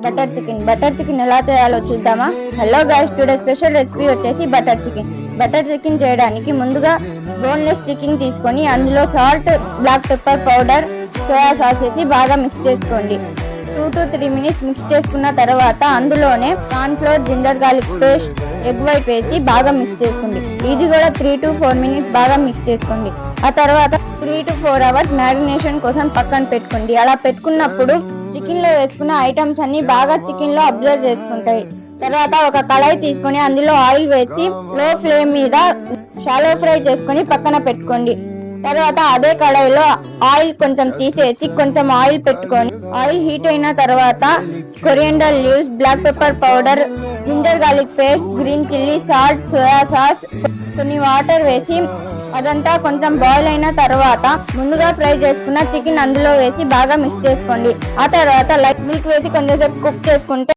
Butter chicken ఎలా చేయాలో చూద్దామా. Hello guys, today special recipe వచ్చేసి బటర్ చికెన్ చేయడానికి ముందుగా బోన్లెస్ చికెన్ తీసుకొని అందులో salt, black pepper powder, soya sauce వేసి బాగా మిక్స్ చేసుకోండి. 2 to 3 మినిట్స్ మిక్స్ చేసుకున్న తర్వాత అందులోనే corn flour, ginger garlic paste, egg white వేసి బాగా మిక్స్ చేసుకోండి. ఇది కూడా 3 to 4 మినిట్స్ బాగా మిక్స్ చేసుకోండి. ఆ తర్వాత 3 to 4 అవర్స్ మ్యారినేషన్ కోసం పక్కన పెట్టుకోండి. అలా పెట్టుకున్నప్పుడు చికెన్ లో వేసుకున్న ఐటమ్స్ అన్ని బాగా చికెన్ లో అబ్జర్వ్ చేసుకుంటాయి. తర్వాత ఒక కళాయి తీసుకొని అందులో ఆయిల్ వేసి లో ఫ్లేమ్ మీద షాలో ఫ్రై చేసుకొని పక్కన పెట్టుకోండి. తర్వాత అదే కళాయిలో ఆయిల్ కొంచెం తీసేసి కొంచెం ఆయిల్ పెట్టుకొని ఆయిల్ హీట్ అయిన తర్వాత coriander leaves, black pepper powder, ginger garlic paste, green chilli, salt, soya sauce, కొన్ని వాటర్ వేసి అదంతా కొంచెం బాయిల్ అయిన తర్వాత ముందుగా ఫ్రై చేసుకున్న చికెన్ అందులో వేసి బాగా మిక్స్ చేసుకోండి. ఆ తర్వాత లైట్ మిల్క్ వేసి కొంచెం సేపు కుక్ చేసుకుంటే